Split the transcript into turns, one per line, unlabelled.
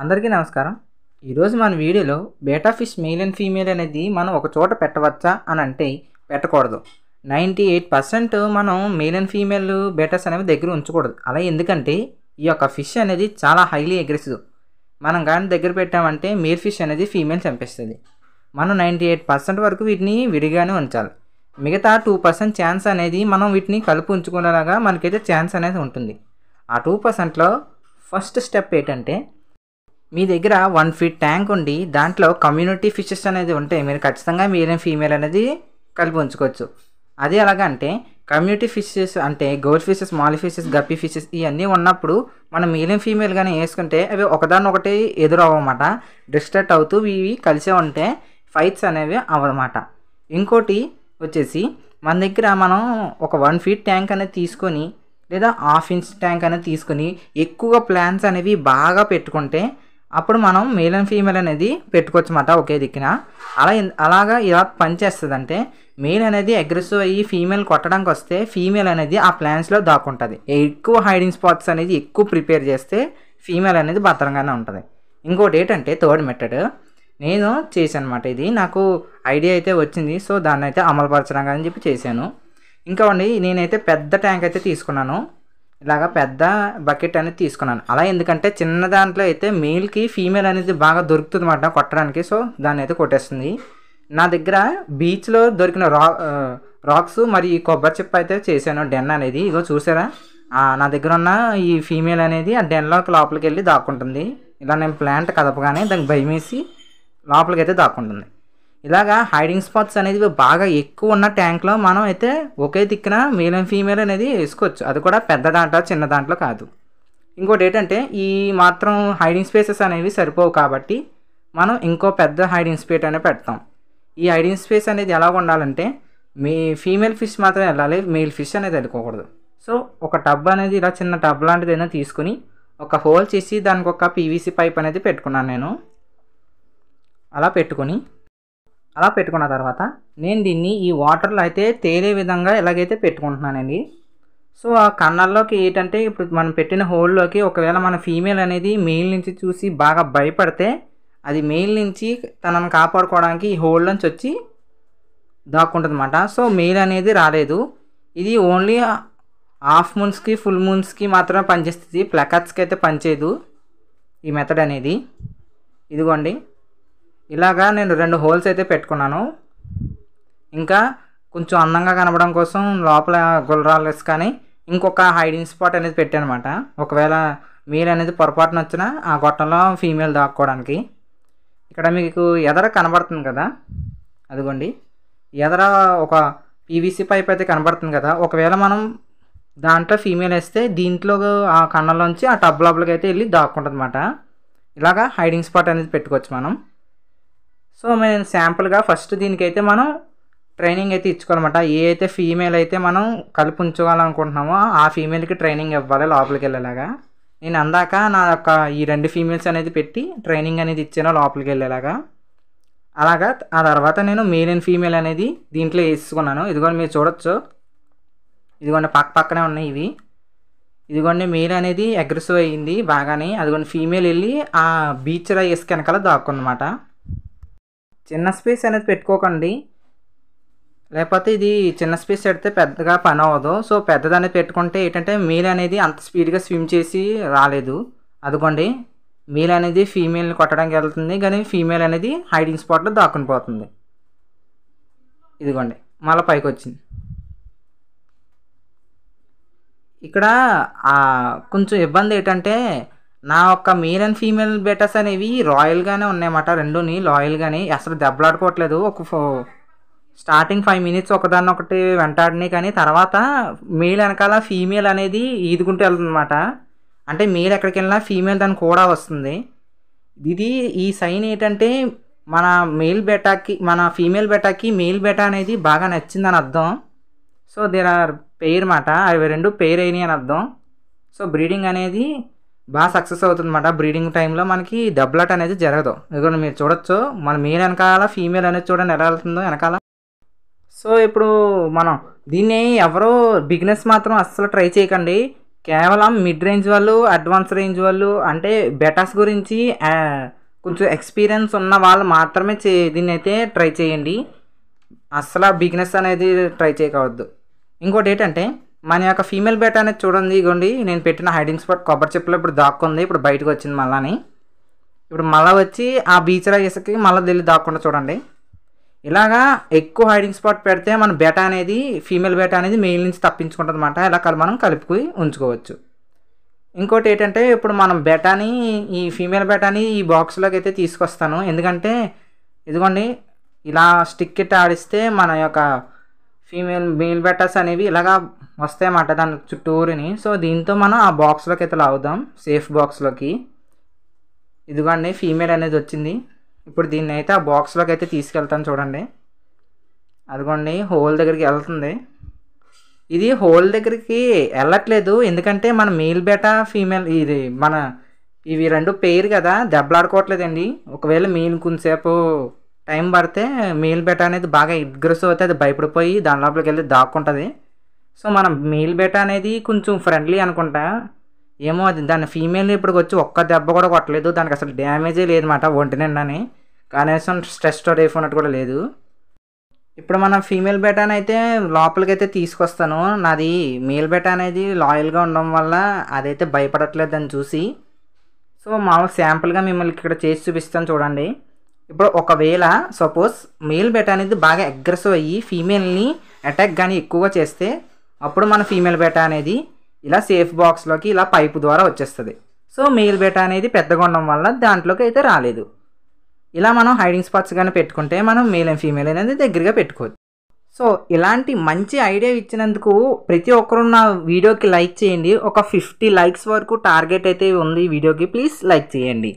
అందరికీ నమస్కారం. ఈరోజు మన వీడియోలో బేటా ఫిష్ మేల్ అండ్ ఫీమేల్ అనేది మనం ఒక చోట పెట్టవచ్చా అని అంటే పెట్టకూడదు. 98% మనం మేల్ అండ్ ఫీమేల్ బేటాస్ అనేవి దగ్గర ఉంచకూడదు. అలా ఎందుకంటే ఈ యొక్క ఫిష్ అనేది చాలా హైలీ అగ్రెసివ్. మనం కానీ దగ్గర పెట్టామంటే మేల్ ఫిష్ అనేది ఫీమేల్ చంపేస్తుంది. మనం 98% వరకు వీటిని విడిగానే ఉంచాలి. మిగతా 2% ఛాన్స్ అనేది మనం వీటిని కలిపి ఉంచుకునేలాగా మనకైతే ఛాన్స్ అనేది ఉంటుంది. ఆ 2%లో ఫస్ట్ స్టెప్ ఏంటంటే, మీ దగ్గర 1 ఫీట్ ట్యాంక్ ఉండి దాంట్లో కమ్యూనిటీ ఫిషెస్ అనేది ఉంటే మీరు ఖచ్చితంగా మేల్ అండ్ ఫీమేల్ అనేది కలిపి ఉంచుకోవచ్చు. అది ఎలాగంటే కమ్యూనిటీ ఫిషెస్ అంటే gold fishes, small fishes, guppy fishes ఇవన్నీ ఉన్నప్పుడు మనం మేల్ అండ్ ఫీమేల్ కానీ వేసుకుంటే అవి ఒకదాన్నొకటి ఎదురవ్వమాట. డిస్ట్రాక్ట్ అవుతూ ఇవి కలిసే ఉంటే ఫైట్స్ అనేవి అవ్వదన్నమాట. ఇంకోటి వచ్చేసి మన దగ్గర మనం ఒక 1 ఫీట్ ట్యాంక్ అనేది తీసుకొని లేదా 1/2 ఇంచ్ ట్యాంక్ అనేది తీసుకొని ఎక్కువగా ప్లాంట్స్ అనేవి బాగా పెట్టుకుంటే అప్పుడు మనం మేల్ అండ్ ఫీమేల్ అనేది పెట్టుకోవచ్చు అన్నమాట ఒకే దిక్కున. అలాగా ఇలా పనిచేస్తుంది. అంటే మేల్ అనేది అగ్రెసివ్ అయ్యి ఫీమేల్ కొట్టడానికి వస్తే ఫీమేల్ అనేది ఆ ప్లాంట్స్లో దాక్కుంటుంది. ఎక్కువ హైడింగ్ స్పాట్స్ అనేది ఎక్కువ ప్రిపేర్ చేస్తే ఫీమేల్ అనేది భద్రంగానే ఉంటుంది. ఇంకోటి ఏంటంటే థర్డ్ మెథడ్ నేను చేశాను అన్నమాట. ఇది నాకు ఐడియా అయితే వచ్చింది, సో దాన్ని అయితే అమలుపరచడానికి అని చెప్పి చేశాను. ఇంకా నేనైతే పెద్ద ట్యాంక్ అయితే తీసుకున్నాను. ఇలాగా పెద్ద బకెట్ అనేది తీసుకున్నాను. అలా ఎందుకంటే చిన్న దాంట్లో అయితే మేల్కి ఫీమేల్ అనేది బాగా దొరుకుతుంది అన్నమాట కొట్టడానికి. సో దాన్ని అయితే కొట్టేస్తుంది. నా దగ్గర బీచ్లో దొరికిన రాక్స్ మరి ఈ కొబ్బరి చిప్ప అయితే చేశాను డెన్ అనేది. ఇగో చూసారా, నా దగ్గర ఉన్న ఈ ఫీమేల్ అనేది ఆ డెన్లోకి లోపలికి వెళ్ళి దాక్కుంటుంది. ఇలా నేను ప్లాంట్ కదపగానే దానికి భయమేసి లోపలికి అయితే దాక్కుంటుంది. ఇలాగా హైడింగ్ స్పాట్స్ అనేది బాగా ఎక్కువ ఉన్న ట్యాంక్లో మనం అయితే ఒకే దిక్కున మేల్ అండ్ ఫీమేల్ అనేది వేసుకోవచ్చు. అది కూడా పెద్ద దాంట్లో చిన్న దాంట్లో కాదు. ఇంకోటి ఏంటంటే ఈ మాత్రం హైడింగ్ స్పేసెస్ అనేవి సరిపోవు కాబట్టి మనం ఇంకో పెద్ద హైడింగ్ స్పేస్ అనేది పెడతాం. ఈ హైడింగ్ స్పేస్ అనేది ఎలా ఉండాలంటే ఫీమేల్ ఫిష్ మాత్రమే వెళ్ళాలి, మేల్ ఫిష్ అనేది వెళ్ళిపోకూడదు. సో ఒక టబ్ అనేది ఇలా చిన్న టబ్ లాంటిది అయినా తీసుకుని ఒక హోల్ చేసి దానికి ఒక పీవీసీ పైప్ అనేది పెట్టుకున్నాను నేను. అలా పెట్టుకున్న తర్వాత నేను దీన్ని ఈ వాటర్లో అయితే తేలే విధంగా ఎలాగైతే పెట్టుకుంటున్నానండి. సో ఆ కన్నాల్లోకి ఏంటంటే ఇప్పుడు మనం పెట్టిన హోల్లోకి ఒకవేళ మన ఫీమేల్ అనేది మెయిల్ నుంచి చూసి బాగా భయపడితే అది మెయిల్ నుంచి తనను కాపాడుకోవడానికి ఈ హోల్ నుంచి వచ్చి దాక్కుంటుంది అన్నమాట. సో మెయిల్ అనేది రాలేదు. ఇది ఓన్లీ హాఫ్ మూన్స్కి ఫుల్ మూన్స్కి మాత్రమే పనిచేస్తుంది. ప్లకర్స్కి అయితే పనిచేయదు ఈ మెథడ్ అనేది. ఇదిగోండి, ఇలాగా నేను 2 హోల్స్ అయితే పెట్టుకున్నాను. ఇంకా కొంచెం అందంగా కనపడడం కోసం లోపల గులరాలెస్ కానీ ఇంకొక హైడింగ్ స్పాట్ అనేది పెట్టాను అనమాట. ఒకవేళ మేల్ అనేది పొరపాటున వచ్చినా ఆ గొట్టంలో ఫీమేల్ దాక్కోవడానికి. ఇక్కడ మీకు ఎదర కనబడుతుంది కదా, అదిగోండి ఎదర ఒక పీవీసీ పైప్ అయితే కనబడుతుంది కదా. ఒకవేళ మనం దాంట్లో ఫీమేల్ వేస్తే దీంట్లో ఆ కన్నంలోంచి ఆ టబ్ లోపలికి అయితే వెళ్ళి దాక్కుంటుంది అన్నమాట. ఇలాగా హైడింగ్ స్పాట్ అనేది పెట్టుకోవచ్చు మనం. సో మేము శాంపుల్గా ఫస్ట్ దీనికైతే మనం ట్రైనింగ్ అయితే ఇచ్చుకోవాలన్నమాట. ఏ అయితే ఫీమేల్ అయితే మనం కలిపి ఉంచుకోవాలనుకుంటున్నామో ఆ ఫీమేల్కి ట్రైనింగ్ ఇవ్వాలి లోపలికి వెళ్ళేలాగా. నేను అందాక నా యొక్క ఈ 2 ఫీమేల్స్ అనేది పెట్టి ట్రైనింగ్ అనేది ఇచ్చాను లోపలికి వెళ్ళేలాగా. అలాగా ఆ తర్వాత నేను మేల్ అండ్ ఫీమేల్ అనేది దీంట్లో వేసుకున్నాను. ఇదిగోండి మీరు చూడొచ్చు, ఇదిగోండి పక్కనే ఉన్నాయి ఇవి. ఇదిగోండి మేల్ అనేది అగ్రెసివ్ అయ్యింది బాగానే. అదిగోండి ఫీమేల్ వెళ్ళి ఆ బీచ్ ఇసుక వెనకాల దాక్కుందన్నమాట. చిన్న స్పేస్ అనేది పెట్టుకోకండి, లేకపోతే ఇది చిన్న స్పేస్ పెడితే పెద్దగా పని అవ్వదు. సో పెద్దదాన్ని పెట్టుకుంటే ఏంటంటే మేల్ అనేది అంత స్పీడ్గా స్విమ్ చేసి రాలేదు. అదిగోండి మేల్ అనేది ఫీమేల్ని కొట్టడానికి వెళ్తుంది కానీ ఫీమేల్ అనేది హైడింగ్ స్పాట్లో దాక్కుని పోతుంది. ఇదిగోండి మళ్ళీ పైకి వచ్చింది. ఇక్కడ కొంచెం ఇబ్బంది ఏంటంటే నా యొక్క మేల్ అండ్ ఫీమేల్ బెటర్స్ అనేవి రాయల్గానే ఉన్నాయన్నమాట. రెండుని లాయల్గానే అసలు దెబ్బలాడుకోవట్లేదు. ఒక స్టార్టింగ్ 5 మినిట్స్ ఒకదాన్ని ఒకటి వెంటాడినాయి కానీ తర్వాత మేల్ వెనకాల ఫీమేల్ అనేది ఈదుకుంటూ వెళ్తుంది అన్నమాట. అంటే మేల్ ఎక్కడికి వెళ్ళినా ఫీమేల్ దాన్ని కూడా వస్తుంది. ఇది ఈ సైన్ ఏంటంటే మన ఫీమేల్ బెటాకి మేల్ బెటా అనేది బాగా నచ్చిందని అర్థం. సో దేర్ ఆర్ పెయిర్ మాట, అవి 2 పెయిర్ అయినాయి అని అర్థం. సో బ్రీడింగ్ అనేది బాగా సక్సెస్ అవుతుంది అన్నమాట. బ్రీడింగ్ టైంలో మనకి దెబ్బలాట అనేది జరగదు. ఇదిగోండి మీరు చూడొచ్చు, మన మేల్ వెనకాల ఫీమేల్ అనేది చూడండి ఎలా వెళ్తుందో వెనకాల. సో ఇప్పుడు మనం దీన్ని ఎవరో బిగినర్స్ మాత్రం అస్సలు ట్రై చేయకండి. కేవలం మిడ్ రేంజ్ వాళ్ళు, అడ్వాన్స్ రేంజ్ వాళ్ళు, అంటే బెటాస్ గురించి కొంచెం ఎక్స్పీరియన్స్ ఉన్న వాళ్ళు మాత్రమే దీన్ని అయితే ట్రై చేయండి. అసలు బిగినెస్ అనేది ట్రై చేయకూడదు. ఇంకోటి ఏంటంటే మన యొక్క ఫీమేల్ బెటా అనేది చూడండి, ఇగోండి నేను పెట్టిన హైడింగ్ స్పాట్ కొబ్బరి చెప్పులో ఇప్పుడు దాక్కుంది. ఇప్పుడు బయటకు వచ్చింది మళ్ళీ. ఇప్పుడు మళ్ళీ వచ్చి ఆ బీచ్లో ఇసుకి మళ్ళీ వెళ్ళి దాక్కుండా చూడండి. ఇలాగా ఎక్కువ హైడింగ్ స్పాట్ పెడితే మన బెటా అనేది, ఫీమేల్ బెటా అనేది మెయిల్ నుంచి తప్పించుకుంటుంది అన్నమాట. ఇలా మనం కలుపుకొని ఉంచుకోవచ్చు. ఇంకోటి ఏంటంటే ఇప్పుడు మనం బెటాని, ఈ ఫీమేల్ బెటాని ఈ బాక్స్లోకి అయితే తీసుకొస్తాను. ఎందుకంటే ఇదిగోండి ఇలా స్టిక్ ఇట్ ఆడిస్తే మన యొక్క మేల్ బెటాస్ అనేవి ఇలాగా వస్తాయన్నమాట దాని చుట్టూరిని. సో దీంతో మనం ఆ బాక్స్లోకి అయితే లాగుదాం, సేఫ్ బాక్స్లోకి. ఇదిగోండి ఫీమేల్ అనేది వచ్చింది. ఇప్పుడు దీన్ని అయితే ఆ బాక్స్లోకి అయితే తీసుకెళ్తాను చూడండి. అదిగోండి హోల్ దగ్గరికి వెళ్తుంది. ఇది హోల్ దగ్గరికి వెళ్ళట్లేదు, ఎందుకంటే మన మేల్ బెటా ఫీమేల్ ఇది మన ఇవి రెండు పెయిర్ కదా, దెబ్బలాడుకోవట్లేదండి. ఒకవేళ మేల్ కొంచెంసేపు టైం పడితే మేల్ బెటా అనేది బాగా అగ్రెసివ్ అవుతుంది, అది భయపడిపోయి దాని లోపలికి వెళ్ళి దాక్కుంటుంది. సో మన మేల్ బెటా అనేది కొంచెం ఫ్రెండ్లీ అనుకుంటా, ఏమో అది దాని ఫీమేల్ ఇప్పటికి వచ్చి ఒక్క దెబ్బ కూడా కొట్టలేదు, దానికి అసలు డ్యామేజే లేదన్నమాట ఒంటి నిండాని, కనీసం స్ట్రెస్ రేఫ్ ఉన్నట్టు కూడా లేదు. ఇప్పుడు మనం ఫీమేల్ బెటాని అయితే లోపలికి అయితే తీసుకొస్తాను. నాది మేల్ బెటా అనేది లాయల్గా ఉండడం వల్ల అదైతే భయపడట్లేదు అని చూసి. సో మామూలు శాంపుల్గా మిమ్మల్ని ఇక్కడ చేసి చూపిస్తాను చూడండి. ఇప్పుడు ఒకవేళ సపోజ్ మేల్ బెటా అనేది బాగా అగ్రెసివ్ అయ్యి ఫీమేల్ని అటాక్ కానీ ఎక్కువగా చేస్తే అప్పుడు మన ఫీమేల్ బెటా అనేది ఇలా సేఫ్ బాక్స్లోకి ఇలా పైపు ద్వారా వచ్చేస్తుంది. సో మేల్ బెటా అనేది పెద్దగా ఉండడం వల్ల దాంట్లోకి అయితే రాలేదు. ఇలా మనం హైడింగ్ స్పాట్స్ కానీ పెట్టుకుంటే మనం మేల్ అండ్ ఫీమేల్ అనేది దగ్గరగా పెట్టుకోవచ్చు. సో ఇలాంటి మంచి ఐడియా ఇచ్చినందుకు ప్రతి ఒక్కరు నా వీడియోకి లైక్ చేయండి. ఒక 50 లైక్స్ వరకు టార్గెట్ అయితే ఉంది ఈ వీడియోకి, ప్లీజ్ లైక్ చేయండి.